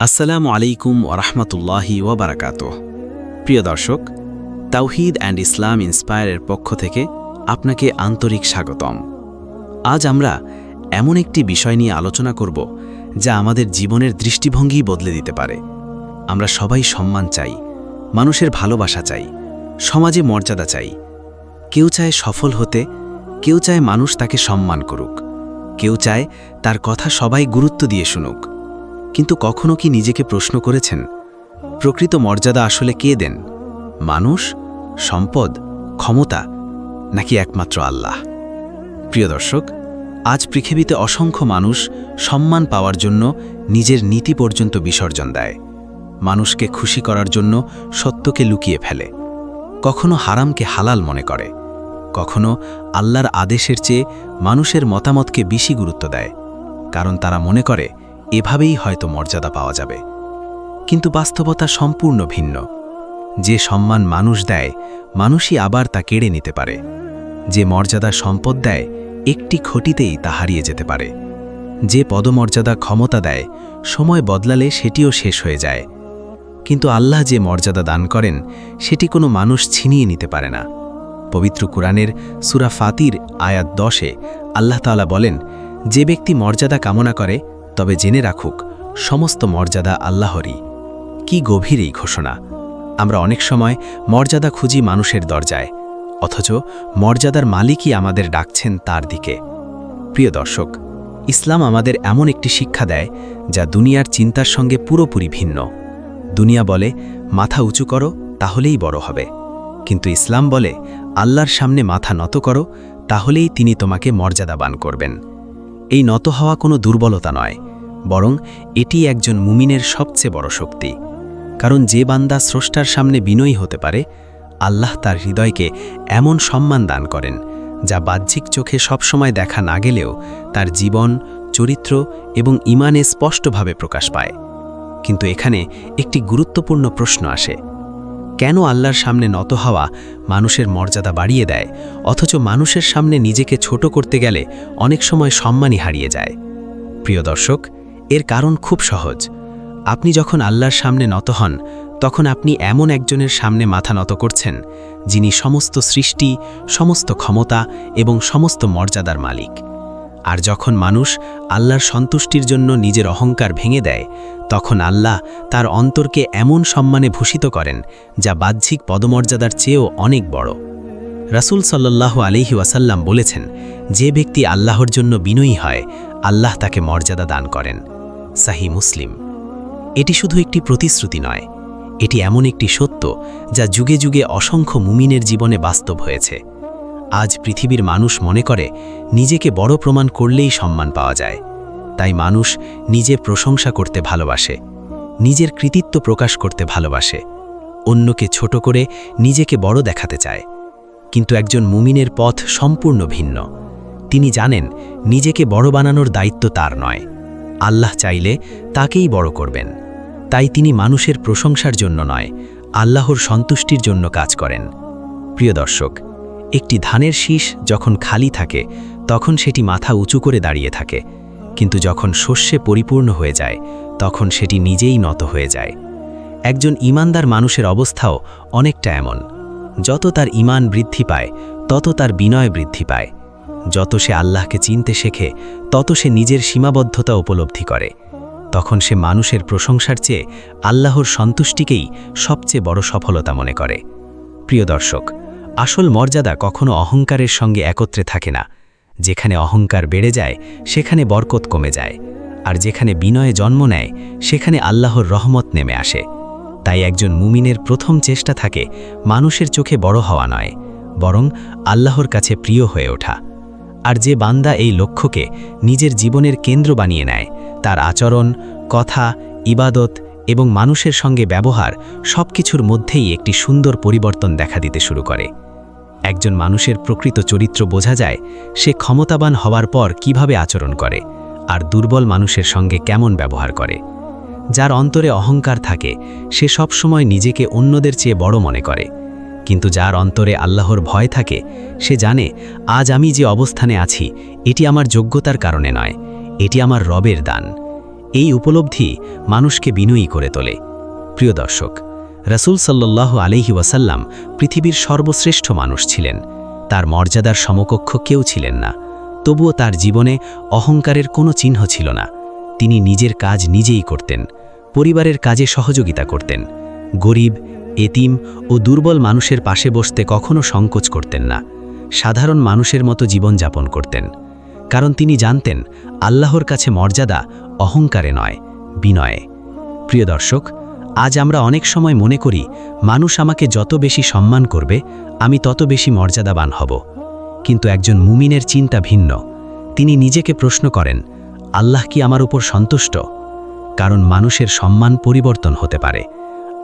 আসসালামু আলাইকুম ওরহমতুল্লাহি ওয়াবারাকাতুহ। প্রিয় দর্শক, তাওহীদ অ্যান্ড ইসলাম ইন্সপায়ারের পক্ষ থেকে আপনাকে আন্তরিক স্বাগতম। আজ আমরা এমন একটি বিষয় নিয়ে আলোচনা করব যা আমাদের জীবনের দৃষ্টিভঙ্গি বদলে দিতে পারে। আমরা সবাই সম্মান চাই, মানুষের ভালোবাসা চাই, সমাজে মর্যাদা চাই। কেউ চায় সফল হতে, কেউ চায় মানুষ তাকে সম্মান করুক, কেউ চায় তার কথা সবাই গুরুত্ব দিয়ে শুনুক। কিন্তু কখনো কি নিজেকে প্রশ্ন করেছেন, প্রকৃত মর্যাদা আসলে কে দেন? মানুষ, সম্পদ, ক্ষমতা, নাকি একমাত্র আল্লাহ? প্রিয় দর্শক, আজ পৃথিবীতে অসংখ্য মানুষ সম্মান পাওয়ার জন্য নিজের নীতি পর্যন্ত বিসর্জন দেয়। মানুষকে খুশি করার জন্য সত্যকে লুকিয়ে ফেলে, কখনো হারামকে হালাল মনে করে, কখনো আল্লাহর আদেশের চেয়ে মানুষের মতামতকে বেশি গুরুত্ব দেয়, কারণ তারা মনে করে এভাবেই হয়তো মর্যাদা পাওয়া যাবে। কিন্তু বাস্তবতা সম্পূর্ণ ভিন্ন। যে সম্মান মানুষ দেয়, মানুষই আবার তা কেড়ে নিতে পারে। যে মর্যাদা সম্পদ দেয়, একটি ক্ষতিতেই তা হারিয়ে যেতে পারে। যে পদমর্যাদা ক্ষমতা দেয়, সময় বদলালে সেটিও শেষ হয়ে যায়। কিন্তু আল্লাহ যে মর্যাদা দান করেন, সেটি কোনো মানুষ ছিনিয়ে নিতে পারে না। পবিত্র কুরআনের সূরা ফাতির আয়াত 10-এ আল্লাহ তাআলা বলেন, যে ব্যক্তি মর্যাদা কামনা করে তবে জেনে রাখুক, সমস্ত মর্যাদা আল্লাহরই। কি গভীর এই ঘোষণা! আমরা অনেক সময় মর্যাদা খুঁজি মানুষের দরজায়, অথচ মর্যাদার মালিকই আমাদের ডাকছেন তার দিকে। প্রিয় দর্শক, ইসলাম আমাদের এমন একটি শিক্ষা দেয় যা দুনিয়ার চিন্তার সঙ্গে পুরোপুরি ভিন্ন। দুনিয়া বলে মাথা উঁচু করো, তাহলেই বড় হবে। কিন্তু ইসলাম বলে আল্লাহর সামনে মাথা নত করো, তাহলেই তিনি তোমাকে মর্যাদাবান করবেন। এই নত হওয়া কোনো দুর্বলতা নয়, বরং এটি একজন মুমিনের সবচেয়ে বড় শক্তি। কারণ যে বান্দা স্রষ্টার সামনে বিনয়ী হতে পারে, আল্লাহ তার হৃদয়কে এমন সম্মান দান করেন যা বাহ্যিক চোখে সবসময় দেখা না গেলেও তার জীবন, চরিত্র এবং ঈমানে স্পষ্টভাবে প্রকাশ পায়। কিন্তু এখানে একটি গুরুত্বপূর্ণ প্রশ্ন আসে, কেন আল্লাহর সামনে নত হওয়া মানুষের মর্যাদা বাড়িয়ে দেয়, অথচ মানুষের সামনে নিজেকে ছোট করতে গেলে অনেক সময় সম্মানই হারিয়ে যায়? প্রিয় দর্শক, এর কারণ খুব সহজ। আপনি যখন আল্লাহর সামনে নত হন, তখন আপনি এমন একজনের সামনে মাথা নত করছেন, যিনি সমস্ত সৃষ্টি, সমস্ত ক্ষমতা এবং সমস্ত মর্যাদার মালিক। আর যখন মানুষ আল্লাহর সন্তুষ্টির জন্য নিজের অহংকার ভেঙে দেয়, তখন আল্লাহ তার অন্তরকে এমন সম্মানে ভূষিত করেন যা বাহ্যিক পদমর্যাদার চেয়েও অনেক বড়। রাসূল সাল্লাল্লাহু আলাইহি ওয়াসাল্লাম বলেছেন, যে ব্যক্তি আল্লাহর জন্য বিনয়ী হয়, আল্লাহ তাকে মর্যাদা দান করেন। সহিহ মুসলিম। এটি শুধু একটি প্রতিশ্রুতি নয়, এটি এমন একটি সত্য যা যুগে যুগে অসংখ্য মুমিনের জীবনে বাস্তব হয়েছে। আজ পৃথিবীর মানুষ মনে করে নিজেকে বড় প্রমাণ করলেই সম্মান পাওয়া যায়। তাই মানুষ নিজের প্রশংসা করতে ভালোবাসে, নিজের কৃতিত্ব প্রকাশ করতে ভালোবাসে, অন্যকে ছোট করে নিজেকে বড় দেখাতে চায়। কিন্তু একজন মুমিনের পথ সম্পূর্ণ ভিন্ন। তিনি জানেন নিজেকে বড় বানানোর দায়িত্ব তার নয়, আল্লাহ চাইলে তাকেই বড় করবেন। তাই তিনি মানুষের প্রশংসার জন্য নয়, আল্লাহর সন্তুষ্টির জন্য কাজ করেন। প্রিয় দর্শক, একটি ধানের শীষ যখন খালি থাকে, তখন সেটি মাথা উঁচু করে দাঁড়িয়ে থাকে, কিন্তু যখন শস্যে পরিপূর্ণ হয়ে যায়, তখন সেটি নিজেই নত হয়ে যায়। একজন ঈমানদার মানুষের অবস্থাও অনেকটা এমন। যত তার ঈমান বৃদ্ধি পায়, তত তার বিনয় বৃদ্ধি পায়। যত সে আল্লাহকে চিনতে শেখে, তত সে নিজের সীমাবদ্ধতা উপলব্ধি করে। তখন সে মানুষের প্রশংসার চেয়ে আল্লাহর সন্তুষ্টিকেই সবচেয়ে বড় সফলতা মনে করে। প্রিয় দর্শক, আসল মর্যাদা কখনো অহংকারের সঙ্গে একত্রে থাকে না। যেখানে অহংকার বেড়ে যায়, সেখানে বরকত কমে যায়, আর যেখানে বিনয়ে জন্ম নেয়, সেখানে আল্লাহর রহমত নেমে আসে। তাই একজন মুমিনের প্রথম চেষ্টা থাকে মানুষের চোখে বড় হওয়া নয়, বরং আল্লাহর কাছে প্রিয় হয়ে ওঠা। আর যে বান্দা এই লক্ষ্যকে নিজের জীবনের কেন্দ্র বানিয়ে নেয়, তার আচরণ, কথা, ইবাদত এবং মানুষের সঙ্গে ব্যবহার সবকিছুর মধ্যেই একটি সুন্দর পরিবর্তন দেখা দিতে শুরু করে। একজন মানুষের প্রকৃত চরিত্র বোঝা যায় সে ক্ষমতাবান হওয়ার পর কিভাবে আচরণ করে, আর দুর্বল মানুষের সঙ্গে কেমন ব্যবহার করে। যার অন্তরে অহংকার থাকে, সে সবসময় নিজেকে অন্যদের চেয়ে বড় মনে করে। কিন্তু যার অন্তরে আল্লাহর ভয় থাকে, সে জানে আজ আমি যে অবস্থানে আছি, এটি আমার যোগ্যতার কারণে নয়, এটি আমার রবের দান। এই উপলব্ধি মানুষকে বিনয়ী করে তোলে। প্রিয় দর্শক, রাসূল সাল্লাল্লাহু আলাইহি ওয়াসাল্লাম পৃথিবীর সর্বশ্রেষ্ঠ মানুষ ছিলেন। তার মর্যাদার সমকক্ষ কেউ ছিলেন না। তবুও তার জীবনে অহংকারের কোনো চিহ্ন ছিল না। তিনি নিজের কাজ নিজেই করতেন, পরিবারের কাজে সহযোগিতা করতেন, গরিব, এতিম ও দুর্বল মানুষের পাশে বসতে কখনো সংকোচ করতেন না। সাধারণ মানুষের মতো জীবনযাপন করতেন, কারণ তিনি জানতেন আল্লাহর কাছে মর্যাদা অহংকারে নয়, বিনয়ে। প্রিয় দর্শক, আজ আমরা অনেক সময় মনে করি মানুষ আমাকে যত বেশি সম্মান করবে আমি তত বেশি মর্যাদাবান হব। কিন্তু একজন মুমিনের চিন্তা ভিন্ন। তিনি নিজেকে প্রশ্ন করেন, আল্লাহ কি আমার উপর সন্তুষ্ট? কারণ মানুষের সম্মান পরিবর্তন হতে পারে।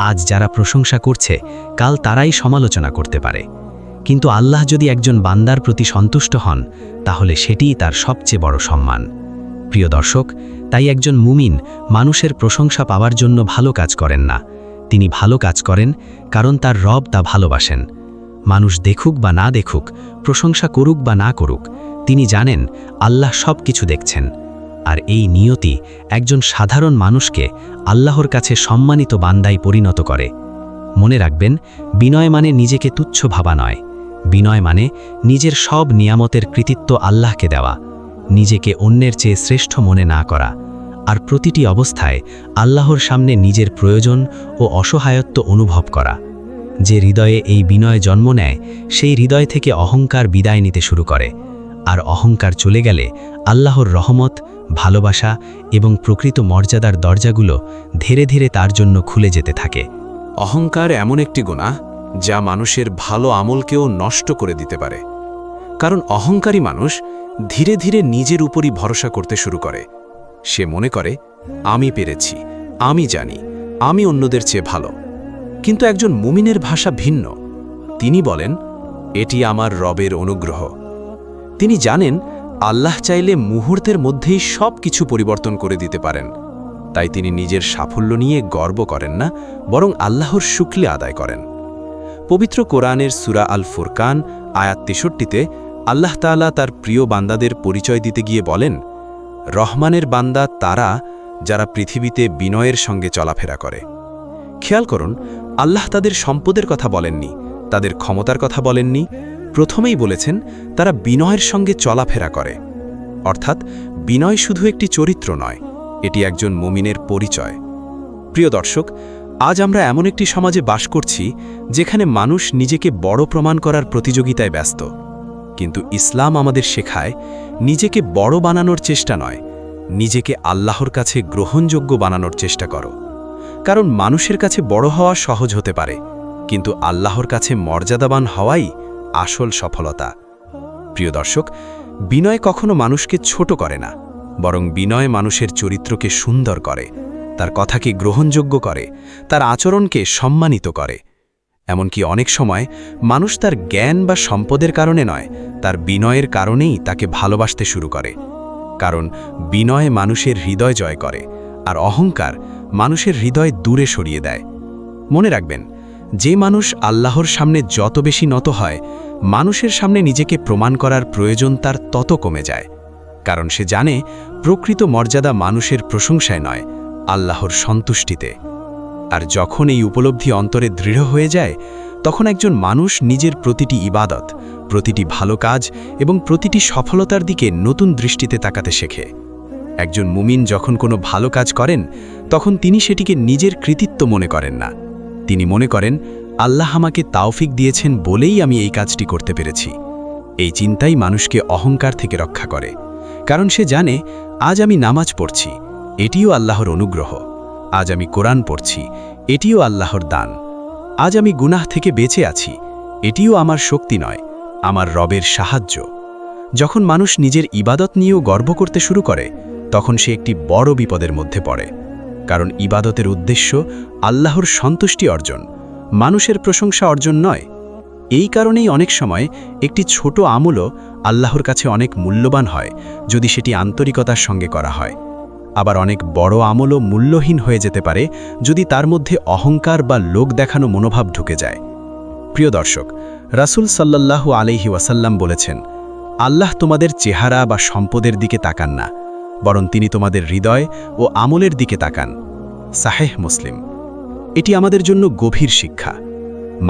আজ যারা প্রশংসা করছে কাল তারাই সমালোচনা করতে পারে। কিন্তু আল্লাহ যদি একজন বান্দার প্রতি সন্তুষ্ট হন তাহলে সেটিই তার সবচেয়ে বড় সম্মান। প্রিয় দর্শক, তাই একজন মুমিন মানুষের প্রশংসা পাওয়ার জন্য ভালো কাজ করেন না। তিনি ভালো কাজ করেন কারণ তার রব তা ভালোবাসেন। মানুষ দেখুক বা না দেখুক, প্রশংসা করুক বা না করুক, তিনি জানেন আল্লাহ সব কিছু দেখছেন। আর এই নিয়তি একজন সাধারণ মানুষকে আল্লাহর কাছে সম্মানিত বান্দায় পরিণত করে। মনে রাখবেন, বিনয় মানে নিজেকে তুচ্ছ ভাবা নয়। বিনয় মানে নিজের সব নিয়ামতের কৃতিত্ব আল্লাহকে দেওয়া, নিজেকে অন্যের চেয়ে শ্রেষ্ঠ মনে না করা, আর প্রতিটি অবস্থায় আল্লাহর সামনে নিজের প্রয়োজন ও অসহায়ত্ব অনুভব করা। যে হৃদয়ে এই বিনয় জন্ম নেয় সেই হৃদয় থেকে অহংকার বিদায় নিতে শুরু করে। আর অহংকার চলে গেলে আল্লাহর রহমত, ভালোবাসা এবং প্রকৃত মর্যাদার দরজাগুলো ধীরে ধীরে তার জন্য খুলে যেতে থাকে। অহংকার এমন একটি গুনাহ যা মানুষের ভালো আমলকেও নষ্ট করে দিতে পারে। কারণ অহংকারী মানুষ ধীরে ধীরে নিজের উপরই ভরসা করতে শুরু করে। সে মনে করে, আমি পেরেছি, আমি জানি, আমি অন্যদের চেয়ে ভালো। কিন্তু একজন মুমিনের ভাষা ভিন্ন। তিনি বলেন, এটি আমার রবের অনুগ্রহ। তিনি জানেন আল্লাহ চাইলে মুহূর্তের মধ্যেই সব কিছু পরিবর্তন করে দিতে পারেন। তাই তিনি নিজের সাফল্য নিয়ে গর্ব করেন না, বরং আল্লাহর শুকরিয়া আদায় করেন। পবিত্র কোরআনের সূরা আল ফুরকান আয়াত ৬৩-তে আল্লাহ তাআলা তার প্রিয় বান্দাদের পরিচয় দিতে গিয়ে বলেন, রহমানের বান্দা তারা যারা পৃথিবীতে বিনয়ের সঙ্গে চলাফেরা করে। খেয়াল করুন, আল্লাহ তাদের সম্পদের কথা বলেননি, তাদের ক্ষমতার কথা বলেননি। প্রথমেই বলেছেন তারা বিনয়ের সঙ্গে চলাফেরা করে। অর্থাৎ বিনয় শুধু একটি চরিত্র নয়, এটি একজন মুমিনের পরিচয়। প্রিয় দর্শক, আজ আমরা এমন একটি সমাজে বাস করছি যেখানে মানুষ নিজেকে বড় প্রমাণ করার প্রতিযোগিতায় ব্যস্ত। কিন্তু ইসলাম আমাদের শেখায় নিজেকে বড় বানানোর চেষ্টা নয়, নিজেকে আল্লাহর কাছে গ্রহণযোগ্য বানানোর চেষ্টা করো। কারণ মানুষের কাছে বড় হওয়া সহজ হতে পারে, কিন্তু আল্লাহর কাছে মর্যাদাবান হওয়াই আসল সফলতা। প্রিয় দর্শক, বিনয় কখনো মানুষকে ছোট করে না, বরং বিনয় মানুষের চরিত্রকে সুন্দর করে, তার কথাকে গ্রহণযোগ্য করে, তার আচরণকে সম্মানিত করে। এমনকি অনেক সময় মানুষ তার জ্ঞান বা সম্পদের কারণে নয়, তার বিনয়ের কারণেই তাকে ভালোবাসতে শুরু করে। কারণ বিনয় মানুষের হৃদয় জয় করে, আর অহংকার মানুষের হৃদয় দূরে সরিয়ে দেয়। মনে রাখবেন, যে মানুষ আল্লাহর সামনে যত বেশি নত হয়, মানুষের সামনে নিজেকে প্রমাণ করার প্রয়োজন তার তত কমে যায়। কারণ সে জানে প্রকৃত মর্যাদা মানুষের প্রশংসায় নয়, আল্লাহর সন্তুষ্টিতে। আর যখন এই উপলব্ধি অন্তরে দৃঢ় হয়ে যায়, তখন একজন মানুষ নিজের প্রতিটি ইবাদত, প্রতিটি ভালো কাজ এবং প্রতিটি সফলতার দিকে নতুন দৃষ্টিতে তাকাতে শেখে। একজন মুমিন যখন কোনো ভালো কাজ করেন, তখন তিনি সেটিকে নিজের কৃতিত্ব মনে করেন না। তিনি মনে করেন, আল্লাহ আমাকে তাওফিক দিয়েছেন বলেই আমি এই কাজটি করতে পেরেছি। এই চিন্তাই মানুষকে অহংকার থেকে রক্ষা করে। কারণ সে জানে, আজ আমি নামাজ পড়ছি, এটিও আল্লাহর অনুগ্রহ। আজ আমি কোরআন পড়ছি, এটিও আল্লাহর দান। আজ আমি গুনাহ থেকে বেঁচে আছি, এটিও আমার শক্তি নয়, আমার রবের সাহায্য। যখন মানুষ নিজের ইবাদত নিয়েও গর্ব করতে শুরু করে, তখন সে একটি বড় বিপদের মধ্যে পড়ে। কারণ ইবাদতের উদ্দেশ্য আল্লাহর সন্তুষ্টি অর্জন, মানুষের প্রশংসা অর্জন নয়। এই কারণেই অনেক সময় একটি ছোট আমলও আল্লাহর কাছে অনেক মূল্যবান হয় যদি সেটি আন্তরিকতার সঙ্গে করা হয়। আবার অনেক বড় আমলও মূল্যহীন হয়ে যেতে পারে যদি তার মধ্যে অহংকার বা লোক দেখানো মনোভাব ঢুকে যায়। প্রিয় দর্শক, রাসূল সাল্লাল্লাহু আলাইহি ওয়াসাল্লাম বলেছেন, আল্লাহ তোমাদের চেহারা বা সম্পদের দিকে তাকান না, বরং তিনি তোমাদের হৃদয় ও আমলের দিকে তাকান। সাহেহ মুসলিম। এটি আমাদের জন্য গভীর শিক্ষা।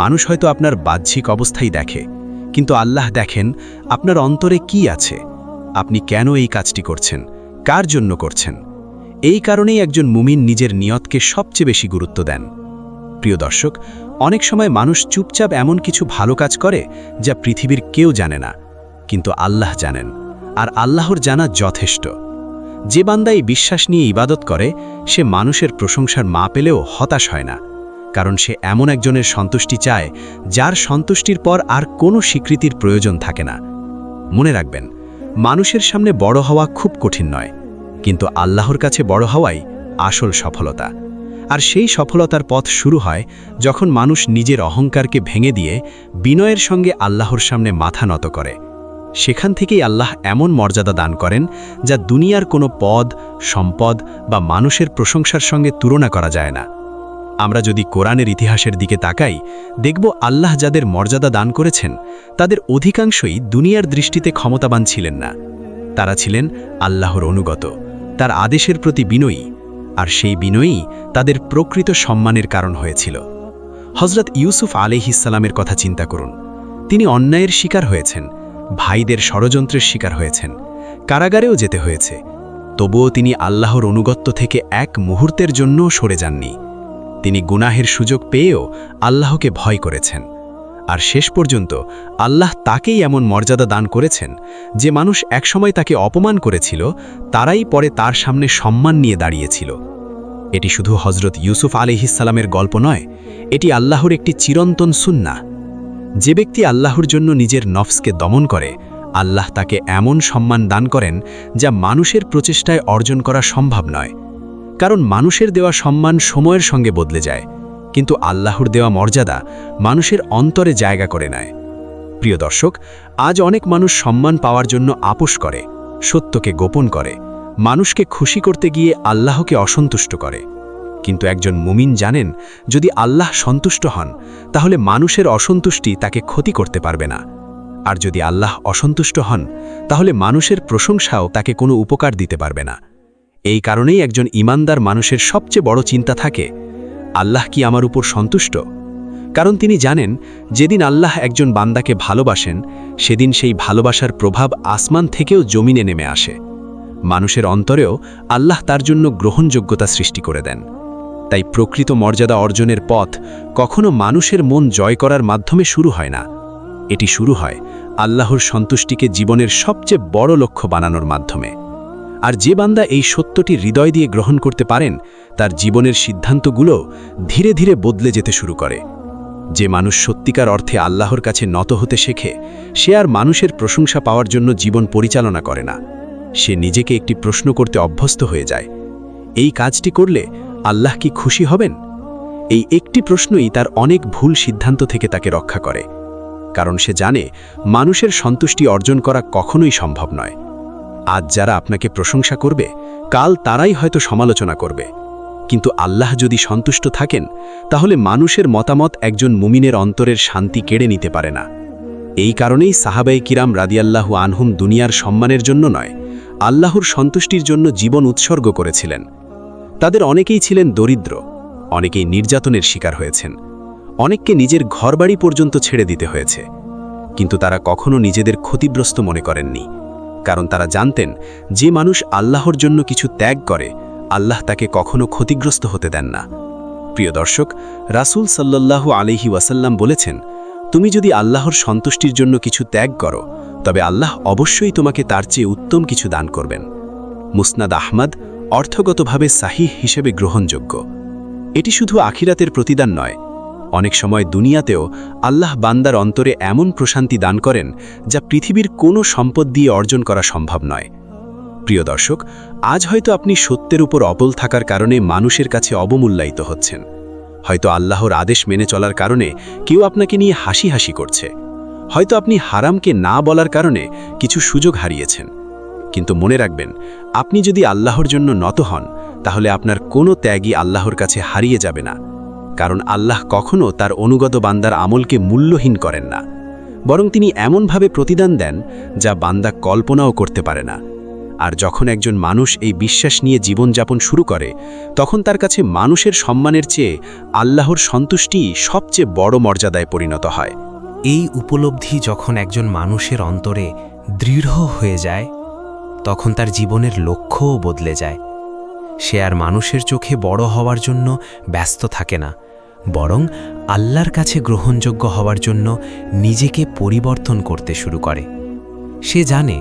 মানুষ হয়তো আপনার বাহ্যিক অবস্থাই দেখে, কিন্তু আল্লাহ দেখেন আপনার অন্তরে কি আছে, আপনি কেন এই কাজটি করছেন, কার জন্য করছেন। এই কারণেই একজন মুমিন নিজের নিয়তকে সবচেয়ে বেশি গুরুত্ব দেন। প্রিয় দর্শক, অনেক সময় মানুষ চুপচাপ এমন কিছু ভালো কাজ করে যা পৃথিবীর কেউ জানে না, কিন্তু আল্লাহ জানেন, আর আল্লাহর জানা যথেষ্ট। যে বান্দা এই বিশ্বাস নিয়ে ইবাদত করে, সে মানুষের প্রশংসার মা পেলেও হতাশ হয় না, কারণ সে এমন একজনের সন্তুষ্টি চায় যার সন্তুষ্টির পর আর কোনো স্বীকৃতির প্রয়োজন থাকে না। মনে রাখবেন, মানুষের সামনে বড় হওয়া খুব কঠিন নয়, কিন্তু আল্লাহর কাছে বড় হওয়াই আসল সফলতা। আর সেই সফলতার পথ শুরু হয় যখন মানুষ নিজের অহংকারকে ভেঙে দিয়ে বিনয়ের সঙ্গে আল্লাহর সামনে মাথা নত করে। সেখান থেকেই আল্লাহ এমন মর্যাদা দান করেন যা দুনিয়ার কোনো পদ, সম্পদ বা মানুষের প্রশংসার সঙ্গে তুলনা করা যায় না। আমরা যদি কোরআনের ইতিহাসের দিকে তাকাই, দেখব আল্লাহ যাদের মর্যাদা দান করেছেন তাদের অধিকাংশই দুনিয়ার দৃষ্টিতে ক্ষমতাবান ছিলেন না। তারা ছিলেন আল্লাহর অনুগত, তার আদেশের প্রতি বিনয়ী, আর সেই বিনয়ী তাদের প্রকৃত সম্মানের কারণ হয়েছিল। হযরত ইউসুফ আলাইহিসসালামের কথা চিন্তা করুন। তিনি অন্যায়ের শিকার হয়েছেন, ভাইদের ষড়যন্ত্রের শিকার হয়েছেন, কারাগারেও যেতে হয়েছে। তবুও তিনি আল্লাহর অনুগত্য থেকে এক মুহূর্তের জন্যও সরে যাননি। তিনি গুনাহের সুযোগ পেয়েও আল্লাহকে ভয় করেছেন। আর শেষ পর্যন্ত আল্লাহ তাকেই এমন মর্যাদা দান করেছেন যে মানুষ একসময় তাকে অপমান করেছিল, তারাই পরে তার সামনে সম্মান নিয়ে দাঁড়িয়েছিল। এটি শুধু হযরত ইউসুফ আলাইহিসসালামের গল্প নয়, এটি আল্লাহর একটি চিরন্তন সুন্নাহ। যে ব্যক্তি আল্লাহর জন্য নিজের নফসকে দমন করে, আল্লাহ তাকে এমন সম্মান দান করেন যা মানুষের প্রচেষ্টায় অর্জন করা সম্ভব নয়। কারণ মানুষের দেওয়া সম্মান সময়ের সঙ্গে বদলে যায়, কিন্তু আল্লাহর দেওয়া মর্যাদা মানুষের অন্তরে জায়গা করে নেয়। প্রিয় দর্শক, আজ অনেক মানুষ সম্মান পাওয়ার জন্য আপোষ করে, সত্যকে গোপন করে, মানুষকে খুশি করতে গিয়ে আল্লাহকে অসন্তুষ্ট করে। কিন্তু একজন মুমিন জানেন, যদি আল্লাহ সন্তুষ্ট হন তাহলে মানুষের অসন্তুষ্টি তাকে ক্ষতি করতে পারবে না, আর যদি আল্লাহ অসন্তুষ্ট হন তাহলে মানুষের প্রশংসাও তাকে কোনো উপকার দিতে পারবে না। এই কারণেই একজন ঈমানদার মানুষের সবচেয়ে বড় চিন্তা থাকে, আল্লাহ কি আমার উপর সন্তুষ্ট? কারণ তিনি জানেন, যেদিন আল্লাহ একজন বান্দাকে ভালোবাসেন, সেদিন সেই ভালোবাসার প্রভাব আসমান থেকেও জমিনে নেমে আসে। মানুষের অন্তরেও আল্লাহ তার জন্য গ্রহণযোগ্যতা সৃষ্টি করে দেন। তাই প্রকৃত মর্যাদা অর্জনের পথ কখনো মানুষের মন জয় করার মাধ্যমে শুরু হয় না, এটি শুরু হয় আল্লাহর সন্তুষ্টিকে জীবনের সবচেয়ে বড় লক্ষ্য বানানোর মাধ্যমে। আর যে বান্দা এই সত্যটি হৃদয় দিয়ে গ্রহণ করতে পারেন, তার জীবনের সিদ্ধান্তগুলো ধীরে ধীরে বদলে যেতে শুরু করে। যে মানুষ সত্যিকার অর্থে আল্লাহর কাছে নত হতে শেখে, সে আর মানুষের প্রশংসা পাওয়ার জন্য জীবন পরিচালনা করে না। সে নিজেকে একটি প্রশ্ন করতে অভ্যস্ত হয়ে যায়, এই কাজটি করলে আল্লাহ কি খুশি হবেন? এই একটি প্রশ্নই তার অনেক ভুল সিদ্ধান্ত থেকে তাকে রক্ষা করে। কারণ সে জানে, মানুষের সন্তুষ্টি অর্জন করা কখনোই সম্ভব নয়। আজ যারা আপনাকে প্রশংসা করবে, কাল তারাই হয়তো সমালোচনা করবে। কিন্তু আল্লাহ যদি সন্তুষ্ট থাকেন, তাহলে মানুষের মতামত একজন মুমিনের অন্তরের শান্তি কেড়ে নিতে পারে না। এই কারণেই সাহাবায়ে কিরাম রাদিয়াল্লাহু আনহুম দুনিয়ার সম্মানের জন্য নয়, আল্লাহর সন্তুষ্টির জন্য জীবন উৎসর্গ করেছিলেন। তাদের অনেকেই ছিলেন দরিদ্র, অনেকেই নির্যাতনের শিকার হয়েছেন, অনেককে নিজের ঘরবাড়ি পর্যন্ত ছেড়ে দিতে হয়েছে। কিন্তু তারা কখনো নিজেদের ক্ষতিগ্রস্ত মনে করেননি, কারণ তারা জানতেন, যে মানুষ আল্লাহর জন্য কিছু ত্যাগ করে, আল্লাহ তাকে কখনো ক্ষতিগ্রস্ত হতে দেন না। প্রিয় দর্শক, রাসূল সাল্লাল্লাহু আলাইহি ওয়াসাল্লাম বলেছেন, তুমি যদি আল্লাহর সন্তুষ্টির জন্য কিছু ত্যাগ করো, তবে আল্লাহ অবশ্যই তোমাকে তার চেয়ে উত্তম কিছু দান করবেন। মুসনাদ আহমদ অর্থগতভাবে সাহিহ হিসেবে গ্রহণযোগ্য। এটি শুধু আখিরাতের প্রতিদান নয়, অনেক সময় দুনিয়াতেও আল্লাহ বান্দার অন্তরে এমন প্রশান্তি দান করেন যা পৃথিবীর কোনো সম্পদ দিয়ে অর্জন করা সম্ভব নয়। প্রিয় দর্শক, আজ হয়তো আপনি সত্যের উপর অবল থাকার কারণে মানুষের কাছে অবমূল্যায়িত হচ্ছেন। হয়তো আল্লাহর আদেশ মেনে চলার কারণে কেউ আপনাকে নিয়ে হাসি হাসি করছে। হয়তো আপনি হারামকে না বলার কারণে কিছু সুযোগ হারিয়েছেন। কিন্তু মনে রাখবেন, আপনি যদি আল্লাহর জন্য নত হন, তাহলে আপনার কোনো ত্যাগই আল্লাহর কাছে হারিয়ে যাবে না। কারণ আল্লাহ কখনো তার অনুগত বান্দার আমলকে মূল্যহীন করেন না, বরং তিনি এমনভাবে প্রতিদান দেন যা বান্দা কল্পনাও করতে পারে না। আর যখন একজন মানুষ এই বিশ্বাস নিয়ে জীবনযাপন শুরু করে তখন তার কাছে মানুষের সম্মানের চেয়ে আল্লাহর সন্তুষ্টি সবচেয়ে বড় মর্যাদায় পরিণত হয়। এই উপলব্ধি যখন একজন মানুষের অন্তরে দৃঢ় হয়ে যায় তখন তার জীবনের লক্ষ্যও বদলে যায়। সে আর মানুষের চোখে বড় হওয়ার জন্য ব্যস্ত থাকে না, বরং আল্লাহর কাছে গ্রহণযোগ্য হওয়ার জন্য নিজেকে পরিবর্তন করতে শুরু করে। সে জানে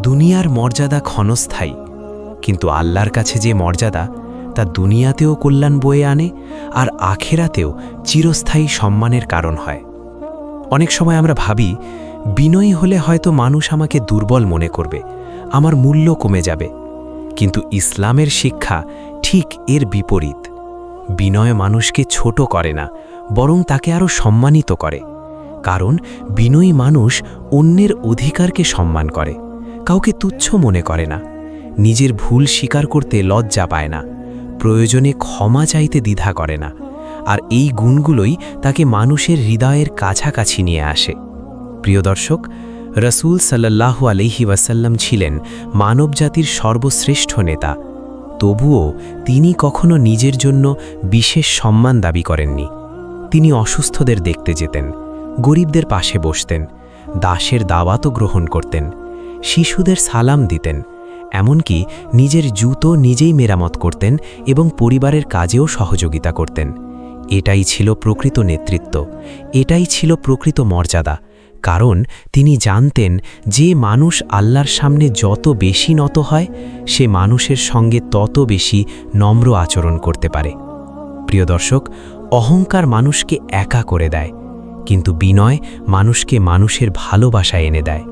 দুনিয়ার মর্যাদা ক্ষণস্থায়ী, কিন্তু আল্লাহর কাছে যে মর্যাদা তা দুনিয়াতেও কল্যাণ বয়ে আনে আর আখেরাতেও চিরস্থায়ী সম্মানের কারণ হয়। অনেক সময় আমরা ভাবি বিনয়ী হলে হয়তো মানুষ আমাকে দুর্বল মনে করবে, আমার মূল্য কমে যাবে, কিন্তু ইসলামের শিক্ষা ঠিক এর বিপরীত। বিনয় মানুষকে ছোট করে না, বরং তাকে আরও সম্মানিত করে। কারণ বিনয়ী মানুষ অন্যের অধিকারকে সম্মান করে, কাউকে তুচ্ছ মনে করে না, নিজের ভুল স্বীকার করতে লজ্জা পায় না, প্রয়োজনে ক্ষমা চাইতে দ্বিধা করে না। আর এই গুণগুলোই তাকে মানুষের হৃদয়ের কাছাকাছি নিয়ে আসে। প্রিয় দর্শক, রসূল সাল্লাল্লাহু আলাইহি ওয়াসাল্লাম ছিলেন মানবজাতির সর্বশ্রেষ্ঠ নেতা। তবুও তিনি কখনো নিজের জন্য বিশেষ সম্মান দাবি করেননি। তিনি অসুস্থদের দেখতে যেতেন, গরিবদের পাশে বসতেন, দাসের দাওয়াতও গ্রহণ করতেন, শিশুদের সালাম দিতেন, এমনকি নিজের জুতো নিজেই মেরামত করতেন এবং পরিবারের কাজেও সহযোগিতা করতেন। এটাই ছিল প্রকৃত নেতৃত্ব, এটাই ছিল প্রকৃত মর্যাদা। কারণ তিনি জানতেন যে মানুষ আল্লাহর সামনে যত বেশি নত হয় সে মানুষের সঙ্গে তত বেশি নম্র আচরণ করতে পারে। প্রিয় দর্শক, অহংকার মানুষকে একা করে দেয়, কিন্তু বিনয় মানুষকে মানুষের ভালোবাসা এনে দেয়।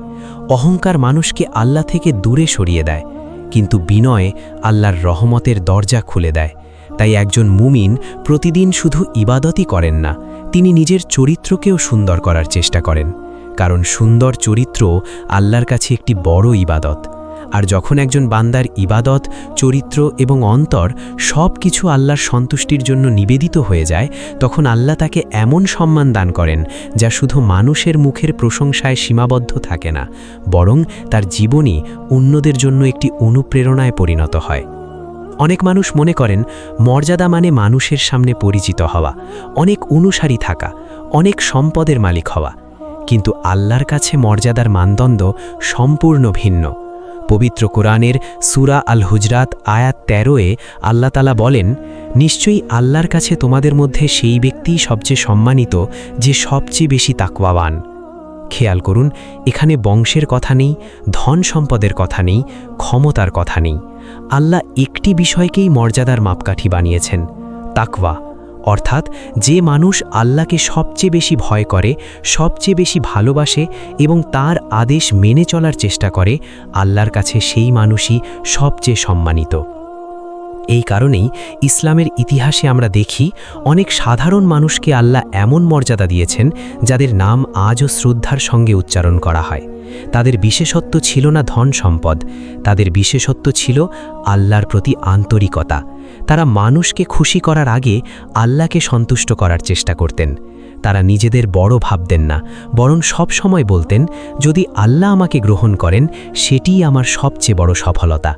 অহংকার মানুষকে আল্লাহ থেকে দূরে সরিয়ে দেয়, কিন্তু বিনয় আল্লাহর রহমতের দরজা খুলে দেয়। তাই একজন মুমিন প্রতিদিন শুধু ইবাদতই করেন না, তিনি নিজের চরিত্রকেও সুন্দর করার চেষ্টা করেন। কারণ সুন্দর চরিত্র আল্লাহর কাছে একটি বড় ইবাদত। আর যখন একজন বান্দার ইবাদত, চরিত্র এবং অন্তর সব কিছু আল্লাহর সন্তুষ্টির জন্য নিবেদিত হয়ে যায়, তখন আল্লাহ তাকে এমন সম্মান দান করেন যা শুধু মানুষের মুখের প্রশংসায় সীমাবদ্ধ থাকে না, বরং তার জীবনই অন্যদের জন্য একটি অনুপ্রেরণায় পরিণত হয়। অনেক মানুষ মনে করেন মর্যাদা মানে মানুষের সামনে পরিচিত হওয়া, অনেক অনুসারী থাকা, অনেক সম্পদের মালিক হওয়া। কিন্তু আল্লাহর কাছে মর্যাদার মানদণ্ড সম্পূর্ণ ভিন্ন। পবিত্র কোরআনের সূরা আল হুজরাত আয়াত 13-এ আল্লাহ তাআলা বলেন, নিশ্চয়ই আল্লাহর কাছে তোমাদের মধ্যে সেই ব্যক্তিই সবচেয়ে সম্মানিত যে সবচেয়ে বেশি তাকওয়াবান। খেয়াল করুন, এখানে বংশের কথা নেই, ধন সম্পদের কথা নেই, ক্ষমতার কথা নেই। আল্লাহ একটি বিষয়কেই মর্যাদার মাপকাঠি বানিয়েছেন, তাকওয়া। অর্থাৎ যে মানুষ আল্লাহকে সবচেয়ে বেশি ভয় করে, সবচেয়ে বেশি ভালোবাসে এবং তার আদেশ মেনে চলার চেষ্টা করে, আল্লাহর কাছে সেই মানুষই সবচেয়ে সম্মানিত। এই কারণেই ইসলামের ইতিহাসে আমরা দেখি অনেক সাধারণ মানুষকে আল্লাহ এমন মর্যাদা দিয়েছেন যাদের নাম আজও শ্রদ্ধার সঙ্গে উচ্চারণ করা হয়। তাদের বিশেষত্ব ছিল না ধন সম্পদ, তাদের বিশেষত্ব ছিল আল্লাহর প্রতি আন্তরিকতা। তারা মানুষকে খুশি করার আগে আল্লাহকে সন্তুষ্ট করার চেষ্টা করতেন। তারা নিজেদের বড় ভাবতেন না, বরং সব সময় বলতেন, যদি আল্লাহ আমাকে গ্রহণ করেন সেটিই আমার সবচেয়ে বড় সফলতা।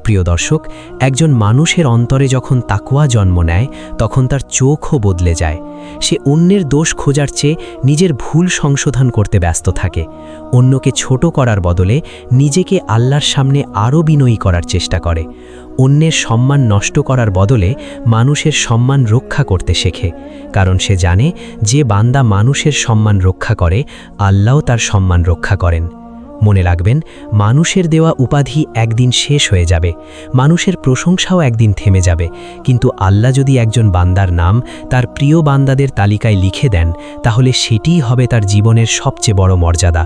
প্রিয় দর্শক, একজন মানুষের অন্তরে যখন তাকওয়া জন্ম নেয় তখন তার চোখও বদলে যায়। সে অন্যের দোষ খোঁজার চেয়ে নিজের ভুল সংশোধন করতে ব্যস্ত থাকে। অন্যকে ছোট করার বদলে নিজেকে আল্লাহর সামনে আরও বিনয়ী করার চেষ্টা করে। অন্যের সম্মান নষ্ট করার বদলে মানুষের সম্মান রক্ষা করতে শেখে। কারণ সে জানে যে বান্দা মানুষের সম্মান রক্ষা করে, আল্লাহও তার সম্মান রক্ষা করেন। মনে রাখবেন, মানুষের দেওয়া উপাধি একদিন শেষ হয়ে যাবে, মানুষের প্রশংসাও একদিন থেমে যাবে, কিন্তু আল্লাহ যদি একজন বান্দার নাম তার প্রিয় বান্দাদের তালিকায় লিখে দেন, তাহলে সেটিই হবে তার জীবনের সবচেয়ে বড় মর্যাদা।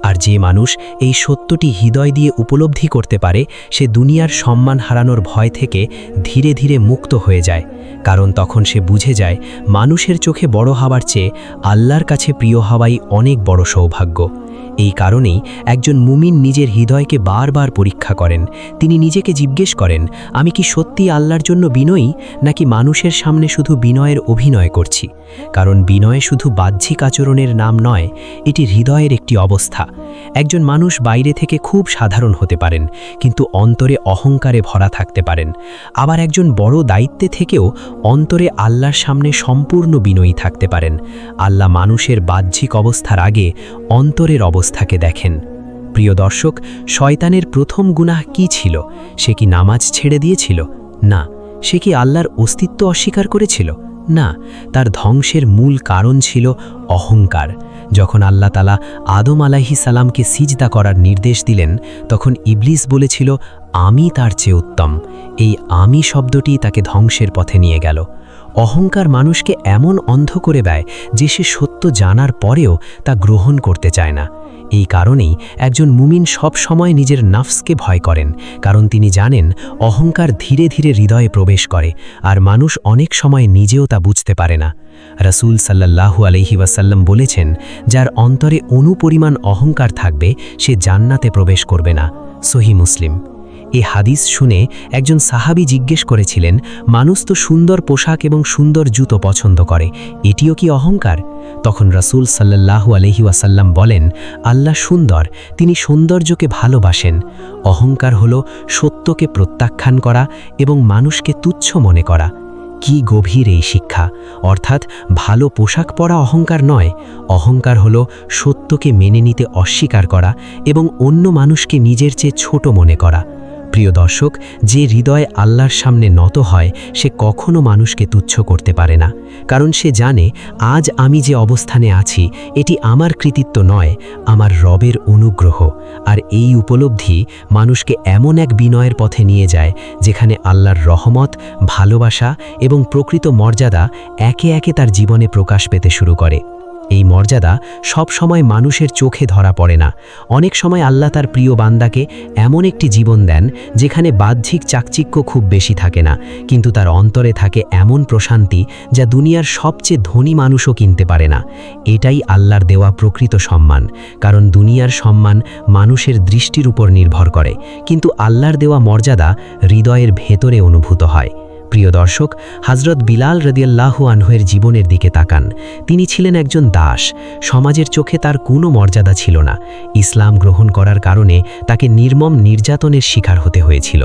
আর যে মানুষ এই সত্যটি হৃদয় দিয়ে উপলব্ধি করতে পারে, সে দুনিয়ার সম্মান হারানোর ভয় থেকে ধীরে ধীরে মুক্ত হয়ে যায়। কারণ তখন সে বুঝে যায় মানুষের চোখে বড় হওয়ার চেয়ে আল্লাহর কাছে প্রিয় হওয়াই অনেক বড় সৌভাগ্য। এই কারণেই একজন মুমিন নিজের হৃদয়কে বারবার পরীক্ষা করেন। তিনি নিজেকে জিজ্ঞেস করেন, আমি কি সত্যি আল্লাহর জন্য বিনয়ী, নাকি মানুষের সামনে শুধু বিনয়ের অভিনয় করছি? কারণ বিনয় শুধু বাহ্যিক আচরণের নাম নয়, এটি হৃদয়ের একটি অবস্থা। একজন মানুষ বাইরে থেকে খুব সাধারণ হতে পারেন, কিন্তু অন্তরে অহংকারে ভরা থাকতে পারেন। আবার একজন বড় দায়িত্বে থেকেও অন্তরে আল্লাহর সামনে সম্পূর্ণ বিনয়ী থাকতে পারেন। আল্লাহ মানুষের বাহ্যিক অবস্থার আগে অন্তরের অবস্থাকে দেখেন। প্রিয় দর্শক, শয়তানের প্রথম গুনাহ কি ছিল? সে কি নামাজ ছেড়ে দিয়েছিল? না। সে কি আল্লাহর অস্তিত্ব অস্বীকার করেছিল? না। তার ধ্বংসের মূল কারণ ছিল অহংকার। যখন আল্লাহ তাআলা আদম আলাইহিস সালামকে সিজদা করার নির্দেশ দিলেন, তখন ইবলিস বলেছিল, আমি তার চেয়ে উত্তম। এই আমি শব্দটি তাকে ধ্বংসের পথে নিয়ে গেল। অহংকার মানুষকে এমন অন্ধ করে দেয় যে সে সত্য জানার পরেও তা গ্রহণ করতে চায় না। এই কারণেই একজন মুমিন সব সময় নিজের নফসকে ভয় করেন, কারণ তিনি জানেন অহংকার ধীরে ধীরে হৃদয়ে প্রবেশ করে, আর মানুষ অনেক সময় নিজেও তা বুঝতে পারে না। রাসূল সাল্লাল্লাহু আলাইহি ওয়াসাল্লাম বলেছেন, যার অন্তরে অনুপরিমাণ অহংকার থাকবে সে জান্নাতে প্রবেশ করবে না। সহিহ মুসলিম। এই হাদিস শুনে একজন সাহাবী জিজ্ঞেস করেছিলেন, মানুষ তো সুন্দর পোশাক এবং সুন্দর জুতো পছন্দ করে, এটিও কি অহংকার? তখন রাসূল সাল্লাল্লাহু আলাইহি ওয়াসাল্লাম বলেন, আল্লাহ সুন্দর, তিনি সৌন্দর্যকে ভালোবাসেন। অহংকার হলো সত্যকে প্রত্যাখ্যান করা এবং মানুষকে তুচ্ছ মনে করা। কি গভীর এই শিক্ষা! অর্থাৎ ভালো পোশাক পরা অহংকার নয়, অহংকার হলো সত্যকে মেনে নিতে অস্বীকার করা এবং অন্য মানুষকে নিজের চেয়ে ছোট মনে করা। প্রিয় দর্শক, যে হৃদয় আল্লাহর সামনে নত হয় সে কখনো মানুষকে তুচ্ছ করতে পারে না, কারণ সে জানে আজ আমি যে অবস্থানে আছি এটি আমার কৃতিত্ব নয়, আমার রবের অনুগ্রহ। আর এই উপলব্ধি মানুষকে এমন এক বিনয়ের পথে নিয়ে যায় যেখানে আল্লাহর রহমত, ভালোবাসা এবং প্রকৃত মর্যাদা একে একে তার জীবনে প্রকাশ পেতে শুরু করে। এই মর্যাদা সব সময় মানুষের চোখে ধরা পড়ে না। অনেক সময় আল্লাহ তার প্রিয় বান্দাকে এমন একটি জীবন দেন যেখানে বাহ্যিক চাকচিক্য খুব বেশি থাকে না, কিন্তু তার অন্তরে থাকে এমন প্রশান্তি যা দুনিয়ার সবচেয়ে ধনী মানুষও কিনতে পারে না। এটাই আল্লাহর দেওয়া প্রকৃত সম্মান, কারণ দুনিয়ার সম্মান মানুষের দৃষ্টির উপর নির্ভর করে, কিন্তু আল্লাহর দেওয়া মর্যাদা হৃদয়ের ভেতরে অনুভূত হয়। প্রিয় দর্শক, হযরত বিলাল রাদিয়াল্লাহু আনহুর জীবনের দিকে তাকান। তিনি ছিলেন একজন দাস। সমাজের চোখে তার কোনো মর্যাদা ছিল না। ইসলাম গ্রহণ করার কারণে তাকে নির্মম নির্যাতনের শিকার হতে হয়েছিল।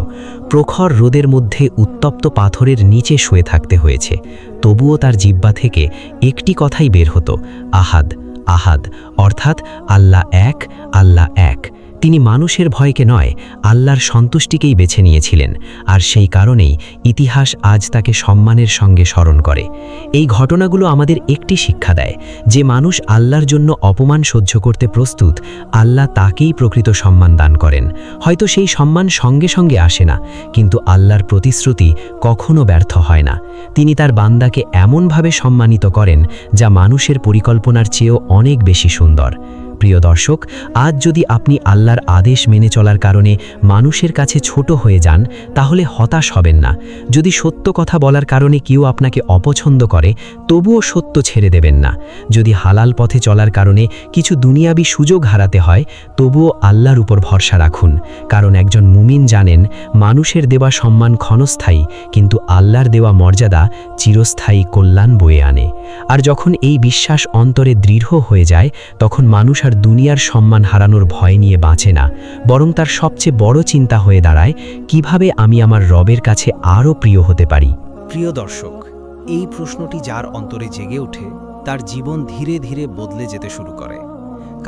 প্রখর রোদের মধ্যে উত্তপ্ত পাথরের নিচে শুয়ে থাকতে হয়েছে। তবুও তার জিহ্বা থেকে একটি কথাই বের হতো, আহাদ আহাদ, অর্থাৎ আল্লাহ এক, আল্লাহ এক। তিনি মানুষের ভয়কে নয়, আল্লাহর সন্তুষ্টিকেই বেছে নিয়েছিলেন, আর সেই কারণেই ইতিহাস আজ তাকে সম্মানের সঙ্গে স্মরণ করে। এই ঘটনাগুলো আমাদের একটি শিক্ষা দেয়, যে মানুষ আল্লাহর জন্য অপমান সহ্য করতে প্রস্তুত, আল্লাহ তাকেই প্রকৃত সম্মান দান করেন। হয়তো সেই সম্মান সঙ্গে সঙ্গে আসে না, কিন্তু আল্লাহর প্রতিশ্রুতি কখনো ব্যর্থ হয় না। তিনি তার বান্দাকে এমনভাবে সম্মানিত করেন যা মানুষের পরিকল্পনার চেয়েও অনেক বেশি সুন্দর। প্রিয় দর্শক, আজ যদি আপনি আল্লাহর আদেশ মেনে চলার কারণে মানুষের কাছে ছোট হয়ে যান, তাহলে হতাশ হবেন না। যদি সত্য কথা বলার কারণে কেউ আপনাকে অপছন্দ করে, তবুও সত্য ছেড়ে দেবেন না। যদি হালাল পথে চলার কারণে কিছু দুনিয়াবি সুযোগ হারাতে হয়, তবুও আল্লাহর উপর ভরসা রাখুন, কারণ একজন মুমিন জানেন মানুষের দেওয়া সম্মান ক্ষণস্থায়ী, কিন্তু আল্লাহর দেওয়া মর্যাদা চিরস্থায়ী কল্যাণ বয়ে আনে। আর যখন এই বিশ্বাস অন্তরে দৃঢ় হয়ে যায়, তখন মানুষ আর দুনিয়ার সম্মান হারানোর ভয় নিয়ে বাঁচে না, বরং তার সবচেয়ে বড় চিন্তা হয়ে দাঁড়ায়, কিভাবে আমি আমার রবের কাছে আরও প্রিয় হতে পারি। প্রিয় দর্শক, এই প্রশ্নটি যার অন্তরে জেগে ওঠে তার জীবন ধীরে ধীরে বদলে যেতে শুরু করে,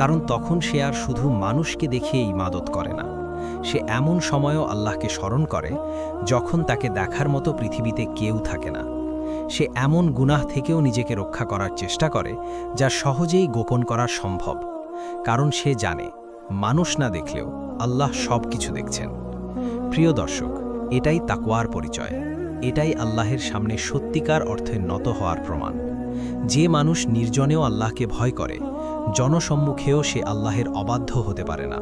কারণ তখন সে আর শুধু মানুষকে দেখিয়ে ইবাদত করে না, সে এমন সময়ও আল্লাহকে স্মরণ করে যখন তাকে দেখার মতো পৃথিবীতে কেউ থাকে না। সে এমন গুনাহ থেকেও নিজেকে রক্ষা করার চেষ্টা করে যা সহজেই গোপন করা সম্ভব, কারণ সে জানে মানুষ না দেখলেও আল্লাহ সব কিছু দেখছেন। প্রিয় দর্শক, এটাই তাকওয়ার পরিচয়, এটাই আল্লাহের সামনে সত্যিকার অর্থে নত হওয়ার প্রমাণ। যে মানুষ নির্জনেও আল্লাহকে ভয় করে, জনসম্মুখেও সে আল্লাহের অবাধ্য হতে পারে না,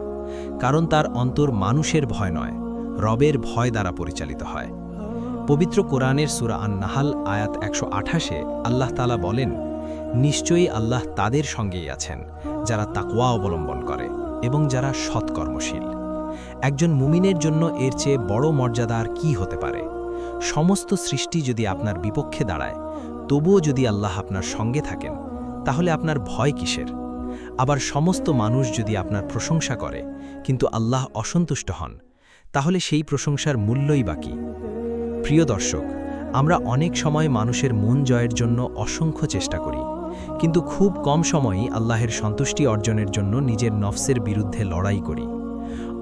কারণ তার অন্তর মানুষের ভয় নয়, রবের ভয় দ্বারা পরিচালিত হয়। পবিত্র কোরআনের সূরা আন-নাহাল আয়াত 128-এ আল্লাহ তাআলা বলেন, নিশ্চয়ই আল্লাহ তাদের সঙ্গেই আছেন যারা তাকওয়া অবলম্বন করে এবং যারা সৎকর্মশীল। একজন মুমিনের জন্য এর চেয়ে বড় মর্যাদা আর কী হতে পারে? সমস্ত সৃষ্টি যদি আপনার বিপক্ষে দাঁড়ায়, তবুও যদি আল্লাহ আপনার সঙ্গে থাকেন, তাহলে আপনার ভয় কিসের? আবার সমস্ত মানুষ যদি আপনার প্রশংসা করে কিন্তু আল্লাহ অসন্তুষ্ট হন, তাহলে সেই প্রশংসার মূল্যই বাকি। প্রিয় দর্শক, আমরা অনেক সময় মানুষের মন জয়ের জন্য অসংখ্য চেষ্টা করি, কিন্তু খুব কম সময়ই আল্লাহের সন্তুষ্টি অর্জনের জন্য নিজের নফসের বিরুদ্ধে লড়াই করি।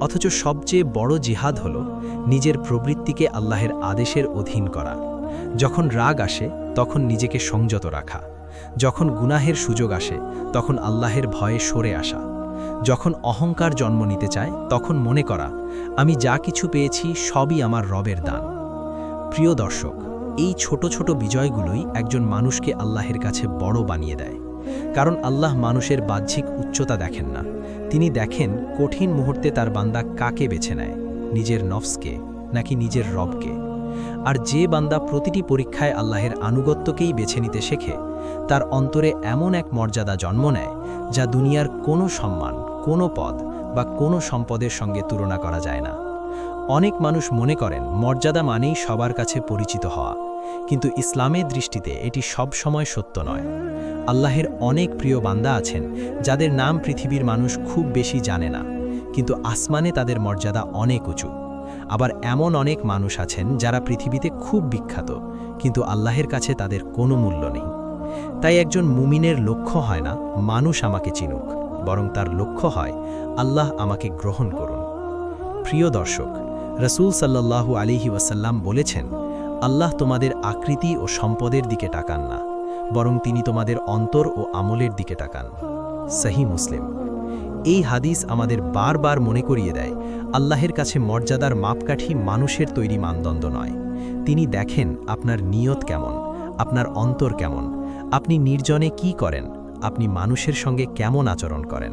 অথচ সবচেয়ে বড় জিহাদ হল নিজের প্রবৃত্তিকে আল্লাহের আদেশের অধীন করা। যখন রাগ আসে তখন নিজেকে সংযত রাখা, যখন গুনাহের সুযোগ আসে তখন আল্লাহের ভয়ে সরে আসা, যখন অহংকার জন্ম নিতে চায় তখন মনে করা আমি যা কিছু পেয়েছি সবই আমার রবের দান। প্রিয় দর্শক, এই ছোট ছোট বিজয়গুলোই একজন মানুষকে আল্লাহের কাছে বড় বানিয়ে দেয়। কারণ আল্লাহ মানুষের বাহ্যিক উচ্চতা দেখেন না, তিনি দেখেন কঠিন মুহূর্তে তার বান্দা কাকে বেছে নেয়, নিজের নফসকে নাকি নিজের রবকে। আর যে বান্দা প্রতিটি পরীক্ষায় আল্লাহের আনুগত্যকেই বেছে নিতে শেখে, তার অন্তরে এমন এক মর্যাদা জন্ম নেয় যা দুনিয়ার কোনো সম্মান, কোনো পদ বা কোনো সম্পদের সঙ্গে তুলনা করা যায় না। অনেক মানুষ মনে করেন মর্যাদা মানেই সবার কাছে পরিচিত হওয়া, কিন্তু ইসলামের দৃষ্টিতে এটি সব সময় সত্য নয়। আল্লাহের অনেক প্রিয় বান্দা আছেন যাদের নাম পৃথিবীর মানুষ খুব বেশি জানে না, কিন্তু আসমানে তাদের মর্যাদা অনেক উঁচু। আবার এমন অনেক মানুষ আছেন যারা পৃথিবীতে খুব বিখ্যাত, কিন্তু আল্লাহের কাছে তাদের কোনো মূল্য নেই। তাই একজন মুমিনের লক্ষ্য হয় না মানুষ আমাকে চিনুক, বরং তার লক্ষ্য হয় আল্লাহ আমাকে গ্রহণ করুন। প্রিয় দর্শক, রাসূল সাল্লাল্লাহু আলাইহি ওয়াসাল্লাম বলেছেন, আল্লাহ তোমাদের আকৃতি ও সম্পদের দিকে তাকান না, বরং তিনি তোমাদের অন্তর ও আমলের দিকে তাকান। সহিহ মুসলিম। এই হাদিস আমাদের বারবার মনে করিয়ে দেয় আল্লাহের কাছে মর্যাদার মাপকাঠি মানুষের তৈরি মানদণ্ড নয়। তিনি দেখেন আপনার নিয়ত কেমন, আপনার অন্তর কেমন, আপনি নির্জনে কি করেন, আপনি মানুষের সঙ্গে কেমন আচরণ করেন।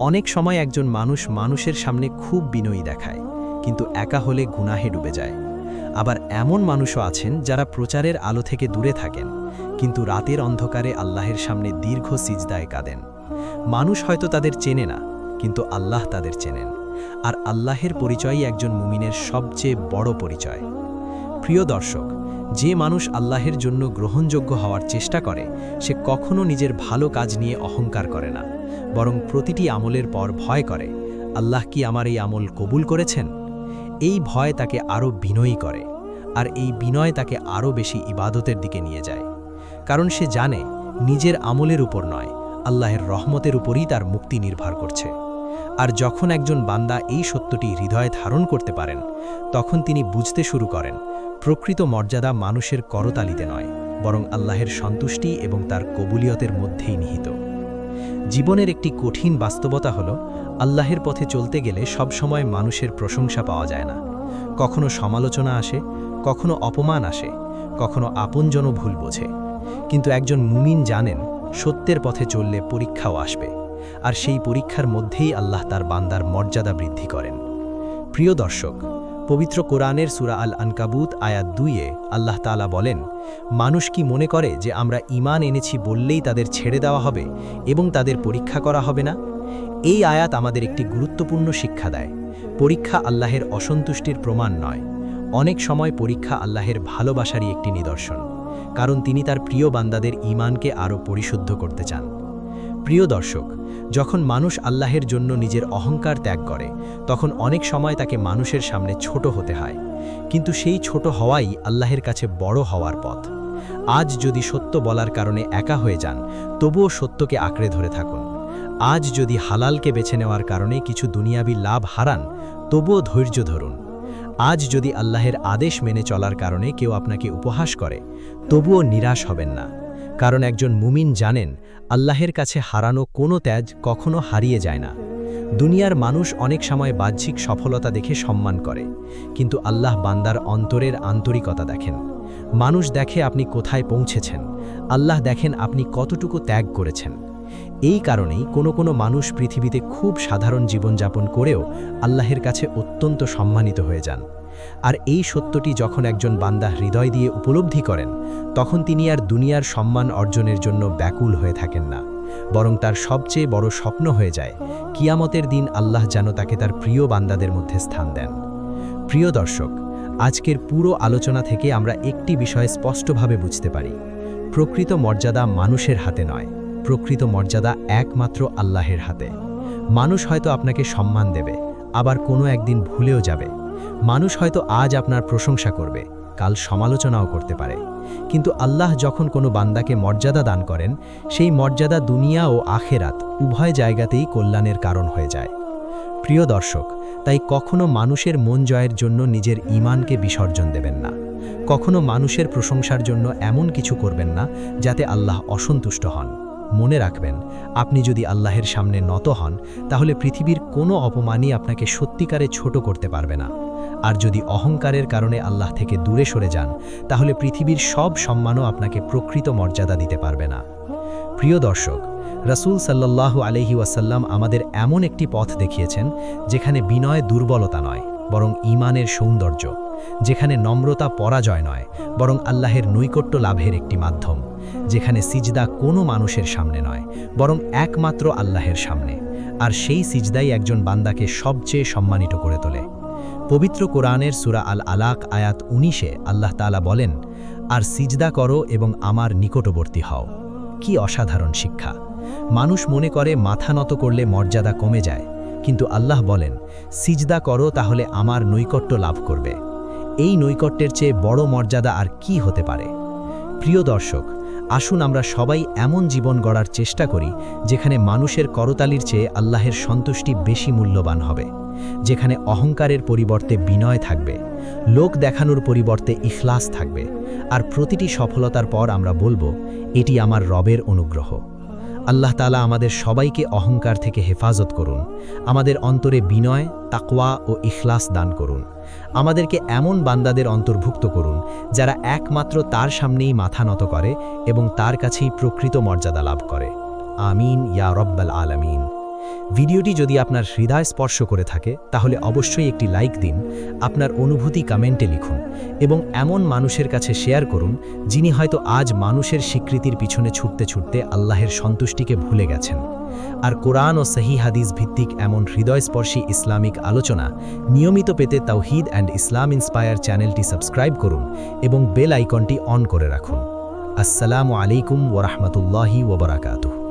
অনেক সময় একজন মানুষ মানুষের সামনে খুব বিনয়ী দেখায়, কিন্তু একা হলে গুনাহে ডুবে যায়। আবার এমন মানুষও আছেন যারা প্রচারের আলো থেকে দূরে থাকেন, কিন্তু রাতের অন্ধকারে আল্লাহের সামনে দীর্ঘ সিজদায় কাঁদেন। মানুষ হয়তো তাদের চেনে না, কিন্তু আল্লাহ তাদের চেনেন, আর আল্লাহের পরিচয়ই একজন মুমিনের সবচেয়ে বড় পরিচয়। প্রিয় দর্শক, যে মানুষ আল্লাহের জন্য গ্রহণযোগ্য হওয়ার চেষ্টা করে, সে কখনো নিজের ভালো কাজ নিয়ে অহংকার করে না, বরং প্রতিটি আমলের পর ভয় করে, আল্লাহ কি আমার এই আমল কবুল করেছেন? এই ভয় তাকে আরও বিনয়ী করে, আর এই বিনয় তাকে আরও বেশি ইবাদতের দিকে নিয়ে যায়। কারণ সে জানে নিজের আমলের উপর নয়, আল্লাহের রহমতের উপরই তার মুক্তি নির্ভর করছে। আর যখন একজন বান্দা এই সত্যটি হৃদয়ে ধারণ করতে পারেন, তখন তিনি বুঝতে শুরু করেন প্রকৃত মর্যাদা মানুষের করতালিতে নয়, বরং আল্লাহের সন্তুষ্টি এবং তার কবুলিয়তের মধ্যেই নিহিত। জীবনের একটি কঠিন বাস্তবতা হল, আল্লাহের পথে চলতে গেলে সবসময় মানুষের প্রশংসা পাওয়া যায় না। কখনো সমালোচনা আসে, কখনো অপমান আসে, কখনো আপনজনও ভুল বোঝে। কিন্তু একজন মুমিন জানেন সত্যের পথে চললে পরীক্ষাও আসবে, আর সেই পরীক্ষার মধ্যেই আল্লাহ তার বান্দার মর্যাদা বৃদ্ধি করেন। প্রিয় দর্শক, পবিত্র কোরআনের সূরা আল আনকাবুত আয়াত 2-এ আল্লাহ তাআলা বলেন, মানুষ কি মনে করে যে আমরা ঈমান এনেছি বললেই তাদের ছেড়ে দেওয়া হবে এবং তাদের পরীক্ষা করা হবে না? এই আয়াত আমাদের একটি গুরুত্বপূর্ণ শিক্ষা দেয়। পরীক্ষা আল্লাহের অসন্তুষ্টির প্রমাণ নয়, অনেক সময় পরীক্ষা আল্লাহের ভালোবাসারই একটি নিদর্শন, কারণ তিনি তার প্রিয় বান্দাদের ঈমানকে আরও পরিশুদ্ধ করতে চান। প্রিয় দর্শক, যখন মানুষ আল্লাহের জন্য নিজের অহংকার ত্যাগ করে, তখন অনেক সময় তাকে মানুষের সামনে ছোট হতে হয়, কিন্তু সেই ছোট হওয়াই আল্লাহের কাছে বড় হওয়ার পথ। আজ যদি সত্য বলার কারণে একা হয়ে যান, তবুও সত্যকে আঁকড়ে ধরে থাকুন। আজ যদি হালালকে বেছে নেওয়ার কারণে কিছু দুনিয়াবি লাভ হারান, তবুও ধৈর্য ধরুন। আজ যদি আল্লাহের আদেশ মেনে চলার কারণে কেউ আপনাকে উপহাস করে, তবুও নিরাশ হবেন না, কারণ একজন মুমিন জানেন আল্লাহের কাছে হারানো কোনো ত্যাগ কখনো হারিয়ে যায় না। দুনিয়ার মানুষ অনেক সময় বাহ্যিক সফলতা দেখে সম্মান করে, কিন্তু আল্লাহ বান্দার অন্তরের আন্তরিকতা দেখেন। মানুষ দেখে আপনি কোথায় পৌঁছেছেন, আল্লাহ দেখেন আপনি কতটুকু ত্যাগ করেছেন। এই কারণেই কোনো মানুষ পৃথিবীতে খুব সাধারণ জীবনযাপন করেও আল্লাহের কাছে অত্যন্ত সম্মানিত হয়ে যান। আর এই সত্যটি যখন একজন বান্দা হৃদয় দিয়ে উপলব্ধি করেন, তখন তিনি আর দুনিয়ার সম্মান অর্জনের জন্য ব্যাকুল হয়ে থাকেন না। বরং তার সবচেয়ে বড় স্বপ্ন হয়ে যায় কিয়ামতের দিন আল্লাহ যেন তাকে তার প্রিয় বান্দাদের মধ্যে স্থান দেন। প্রিয় দর্শক, আজকের পুরো আলোচনা থেকে আমরা একটি বিষয় স্পষ্টভাবে বুঝতে পারি। প্রকৃত মর্যাদা মানুষের হাতে নয়, প্রকৃত মর্যাদা একমাত্র আল্লাহের হাতে। মানুষ হয়তো আপনাকে সম্মান দেবে, আবার কোনো একদিন ভুলেও যাবে। মানুষ হয়তো আজ আপনার প্রশংসা করবে, কাল সমালোচনাও করতে পারে, কিন্তু আল্লাহ যখন কোনো বান্দাকে মর্যাদা দান করেন, সেই মর্যাদা দুনিয়া ও আখেরাত উভয় জায়গাতেই কল্যাণের কারণ হয়ে যায়। প্রিয় দর্শক, তাই কখনো মানুষের মন জয়ের জন্য নিজের ঈমানকে বিসর্জন দেবেন না। কখনো মানুষের প্রশংসার জন্য এমন কিছু করবেন না যাতে আল্লাহ অসন্তুষ্ট হন। মনে রাখবেন, আপনি যদি আল্লাহের সামনে নত হন, তাহলে পৃথিবীর কোনো অপমানই আপনাকে সত্যিকারে ছোট করতে পারবে না। আর যদি অহংকারের কারণে আল্লাহ থেকে দূরে সরে যান, তাহলে পৃথিবীর সব সম্মানও আপনাকে প্রকৃত মর্যাদা দিতে পারবে না। প্রিয় দর্শক, রাসূল সাল্লাল্লাহু আলাইহি ওয়াসাল্লাম আমাদের এমন একটি পথ দেখিয়েছেন যেখানে বিনয় দুর্বলতা নয়, বরং ঈমানের সৌন্দর্য, যেখানে নম্রতা পরাজয় নয়, বরং আল্লাহের নৈকট্য লাভের একটি মাধ্যম, যেখানে সিজদা কোনো মানুষের সামনে নয়, বরং একমাত্র আল্লাহের সামনে, আর সেই সিজদাই একজন বান্দাকে সবচেয়ে সম্মানিত করে তোলে। পবিত্র কোরআনের সূরা আল আলাক আয়াত 19-এ আল্লাহ তাআলা বলেন, আর সিজদা করো এবং আমার নিকটবর্তী হও। কি অসাধারণ শিক্ষা! মানুষ মনে করে মাথা নত করলে মর্যাদা কমে যায়, কিন্তু আল্লাহ বলেন, সিজদা করো তাহলে আমার নৈকট্য লাভ করবে। এই নৈকট্যের চেয়ে বড় মর্যাদা আর কি হতে পারে? প্রিয় দর্শক, আসুন আমরা সবাই এমন জীবন গড়ার চেষ্টা করি যেখানে মানুষের করতালির চেয়ে আল্লাহের সন্তুষ্টি বেশি মূল্যবান হবে, যেখানে অহংকারের পরিবর্তে বিনয় থাকবে, লোক দেখানোর পরিবর্তে ইখলাস থাকবে, আর প্রতিটি সফলতার পর আমরা বলবো, এটি আমার রবের অনুগ্রহ। আল্লাহ তাআলা আমাদের সবাইকে অহংকার থেকে হেফাজত করুন, আমাদের অন্তরে বিনয়, তাকওয়া ও ইখলাস দান করুন। আমাদেরকে এমন বান্দাদের অন্তর্ভুক্ত করুন যারা একমাত্র তার সামনেই মাথা নত করে এবং তার কাছেই প্রকৃত মর্যাদা লাভ করে। আমিন ইয়া রব্বাল আলামিন। ভিডিওটি যদি আপনার হৃদয় স্পর্শ করে থাকে, তাহলে অবশ্যই একটি লাইক দিন, আপনার অনুভূতি কমেন্টে লিখুন এবং এমন মানুষের কাছে শেয়ার করুন যিনি হয়তো আজ মানুষের স্বীকৃতির পিছনে ছুটতে ছুটতে আল্লাহের সন্তুষ্টিকে ভুলে গেছেন। আর কোরআন ও সহিহ হাদিস ভিত্তিক এমন হৃদয়স্পর্শী ইসলামিক আলোচনা নিয়মিত পেতে তাওহীদ অ্যান্ড ইসলাম ইন্সপায়ার চ্যানেলটি সাবস্ক্রাইব করুন এবং বেল আইকনটি অন করে রাখুন। আসসালামু আলাইকুম ওয়া রাহমাতুল্লাহি ওয়া বারাকাতুহু।